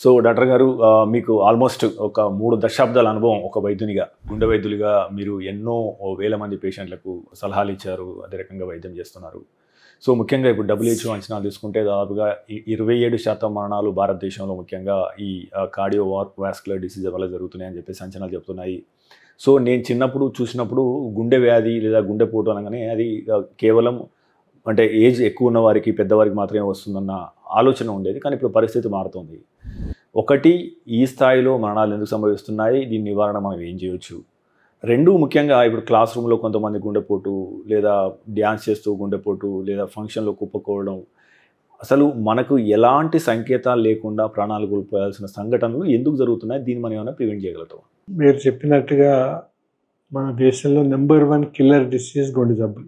So doctor గారు మీకు almost ఒక 3 దశాబ్దాల అనుభవం ఒక వైద్యునిగా, గుండె వైద్యులుగా మీరు ఎన్నో వేల మంది పేషెంట్లకు సలహాలు ఇచ్చారు. అదే రకంగా వైద్యం చేస్తున్నారు. సో ముఖ్యంగా ఇప్పుడు WHO అంచనాలు తీసుకుంటే దాదాపుగా 27% మరణాలు భారతదేశంలో ముఖ్యంగా ఈ కార్డియో వాస్కులర్ డిసీజ్ వల్ల జరుగుతున్నాయని చెప్పేసి అంచనాలు చెప్తున్నాయి. సో నేను చిన్నప్పుడు చూసినప్పుడు గుండె వ్యాధి లేదా గుండెపోటు అనగానే అది కేవలం అంటే ఏజ్ ఎక్కువ ఉన్న వారికి, పెద్దవారికి మాత్రమే వస్తుందన్న ఆలోచన ఉండేది. కానీ ఇప్పుడు పరిస్థితి మారుతుంది. ఒకటి, ఈ స్థాయిలో మరణాలు ఎందుకు సంభవిస్తున్నాయి, దీని నివారణ మనం ఏం చేయొచ్చు. 2 ముఖ్యంగా ఇప్పుడు క్లాస్ రూమ్లో కొంతమంది గుండెపోటు, లేదా డ్యాన్స్ చేస్తూ గుండెపోటు, లేదా ఫంక్షన్లో కుప్పకోవడం, అసలు మనకు ఎలాంటి సంకేతాలు లేకుండా ప్రాణాలు కోల్పోయాల్సిన సంఘటనలు ఎందుకు జరుగుతున్నాయి, దీన్ని మనం ఏమైనా ప్రివెంట్ చేయగలుగుతాం? మీరు చెప్పినట్టుగా మన దేశంలో నెంబర్ 1 కిల్లర్ డిసీజ్ గుండె జబ్బు.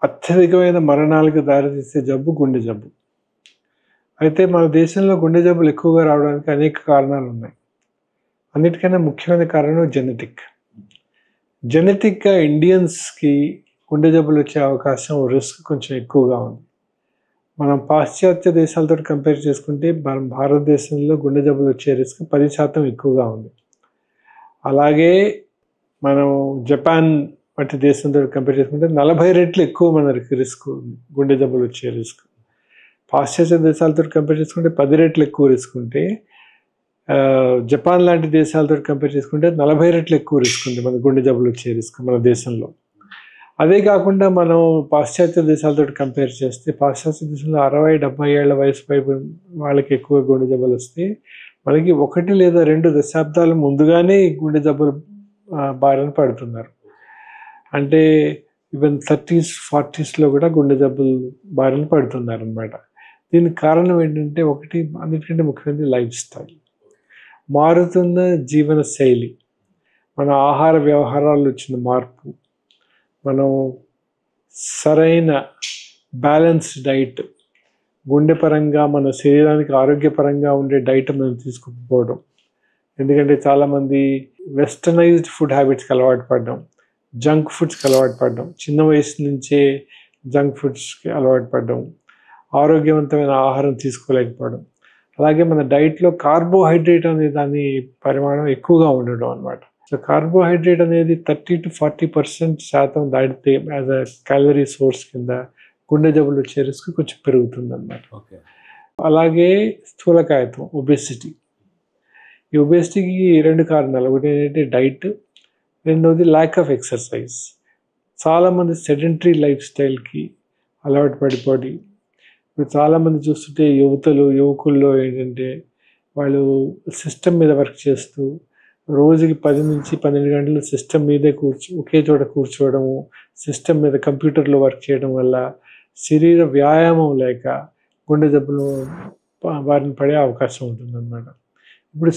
అత్యధికమైన మరణాలకు దారితీసే జబ్బు గుండె జబ్బు. అయితే మన దేశంలో గుండె జబ్బులు ఎక్కువగా రావడానికి అనేక కారణాలు ఉన్నాయి. అన్నిటికన్నా ముఖ్యమైన కారణం జెనెటిక్గా ఇండియన్స్కి గుండె జబ్బులు వచ్చే అవకాశం, రిస్క్ కొంచెం ఎక్కువగా ఉంది. మనం పాశ్చాత్య దేశాలతో కంపేర్ చేసుకుంటే మన భారతదేశంలో గుండె జబ్బులు వచ్చే రిస్క్ 10% ఎక్కువగా ఉంది. అలాగే మనం జపాన్ వంటి దేశంతో కంపేర్ చేసుకుంటే 40 రెట్లు ఎక్కువ మనకి రిస్క్ ఉంది, గుండె జబ్బులు వచ్చే రిస్క్. పాశ్చాత్య దేశాలతో కంపేర్ చేసుకుంటే 10 రెట్లు ఎక్కువ రిస్క్ ఉంటే, జపాన్ లాంటి దేశాలతో కంపేర్ చేసుకుంటే 40 రెట్లు ఎక్కువ రిస్క్ ఉంది మన గుండె జబ్బులు వచ్చే రిస్క్ మన దేశంలో. అదే కాకుండా మనం పాశ్చాత్య దేశాలతో కంపేర్ చేస్తే, పాశ్చాత్య దేశంలో 60-70 ఏళ్ల వయసు పైపు వాళ్ళకి ఎక్కువ గుండె జబ్బులు వస్తే, మనకి 1 లేదా 2 దశాబ్దాల ముందుగానే గుండె జబ్బులు బారిన పడుతున్నారు. అంటే ఈవెన్ 30s, 40sలో కూడా గుండె జబ్బులు బారిన పడుతున్నారు అన్నమాట. దీనికి కారణం ఏంటంటే, ఒకటి అన్నిటికంటే ముఖ్యమైనది లైఫ్ స్టైల్, మారుతున్న జీవన శైలి, మన ఆహార వ్యవహారాల్లో వచ్చిన మార్పు, మనం సరైన బ్యాలెన్స్డ్ డైట్, గుండె పరంగా మన శరీరానికి ఆరోగ్యపరంగా ఉండే డైట్ మనం తీసుకుపోవడం. ఎందుకంటే చాలామంది వెస్టర్నైజ్డ్ ఫుడ్ హ్యాబిట్స్కి అలవాటు పడ్డాం, జంక్ ఫుడ్స్కి అలవాటు పడ్డాం, చిన్న వయసు నుంచే జంక్ ఫుడ్స్కి అలవాటు పడ్డాం, ఆరోగ్యవంతమైన ఆహారం తీసుకోలేకపోవడం. అలాగే మన డైట్లో కార్బోహైడ్రేట్ అనే దాని పరిమాణం ఎక్కువగా ఉండడం అన్నమాట. సో కార్బోహైడ్రేట్ అనేది 30-40% దాటితే యాజ్ అ క్యాలరీ సోర్స్ కింద గుండె జబ్బులు వచ్చే రిస్క్ కొంచెం పెరుగుతుంది అన్నమాట. అలాగే స్థూలకాయత్వం, ఒబెసిటీ. ఈ ఒబెసిటీకి 2 కారణాలు. ఒకటి ఏంటంటే డైట్, రెండవది ల్యాక్ ఆఫ్ ఎక్సర్సైజ్. చాలామంది సెడెంటరీ లైఫ్ స్టైల్కి అలవాటు పడిపోయి, ఇప్పుడు చాలామంది చూస్తుంటే యువకుల్లో ఏంటంటే వాళ్ళు సిస్టమ్ మీద వర్క్ చేస్తూ రోజుకి 10 నుంచి 12 గంటలు సిస్టమ్ మీదే ఒకే చోట కూర్చోవడము, సిస్టమ్ మీద కంప్యూటర్లో వర్క్ చేయడం వల్ల శరీర వ్యాయామం లేక గుండె జబ్బులు బారిన పడే అవకాశం ఉంటుందన్నమాట. ఇప్పుడు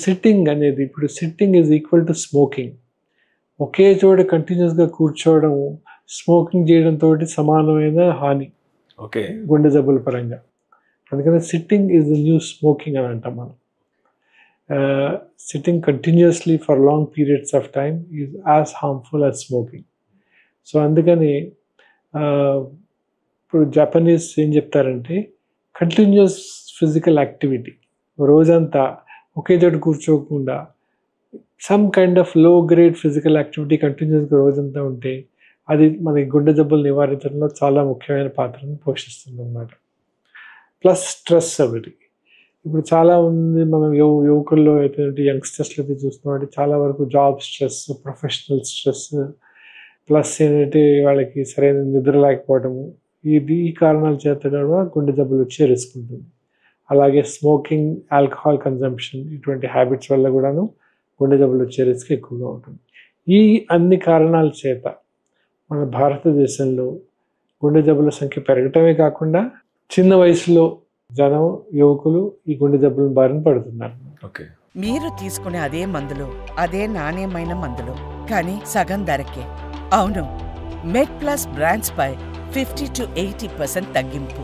sitting is equal to smoking. ఒకే చోట కంటిన్యూస్గా కూర్చోవడం స్మోకింగ్ చేయడంతో సమానమైన హాని గుండె జబ్బుల పరంగా. అందుకని sitting is the new smoking అని అంటాం మనం. Sitting continuously for long periods of time is as harmful as smoking. So అందుకని ఇప్పుడు జపనీస్ ఏం చెప్తారంటే, కంటిన్యూస్ ఫిజికల్ యాక్టివిటీ, రోజంతా ఒకే చోట కూర్చోకుండా సమ్ కైండ్ ఆఫ్ లో గ్రేడ్ ఫిజికల్ యాక్టివిటీ కంటిన్యూస్గా రోజంతా ఉంటే అది మనకి గుండె జబ్బులు నివారించడంలో చాలా ముఖ్యమైన పాత్రను పోషిస్తుంది అన్నమాట. ప్లస్ స్ట్రెస్ ఒకటి. ఇప్పుడు చాలామంది మనం యువకుల్లో అయితే యంగ్స్టర్స్లో అయితే చూస్తున్నామంటే చాలా వరకు job stress, professional stress, plus ఏంటంటే వాళ్ళకి సరైన నిద్ర లేకపోవడము, ఈ కారణాల చేత కూడా గుండె జబ్బులు వచ్చే రిస్క్ ఉంటుంది. అలాగే స్మోకింగ్, ఆల్కహాల్ కన్జంప్షన్, ఇటువంటి హ్యాబిట్స్ వల్ల కూడాను గుండె జబ్బులు వచ్చే రిస్క్ ఎక్కువగా ఉంటుంది. ఈ అన్ని కారణాల చేత మన భారతదేశంలో గుండె జబ్బుల సంఖ్య పెరగటమే కాకుండా చిన్న వయసులో యువకులు ఈ గుండె జబ్బులను బారిన పడుతున్నారు. మీరు తీసుకునే అదే మందులు, అదే నాణ్యమైన మందులు, కానీ సగం ధరకే. అవును, మెడ్ ప్లస్ బ్రాండ్స్ పై 50-80% తగ్గింపు.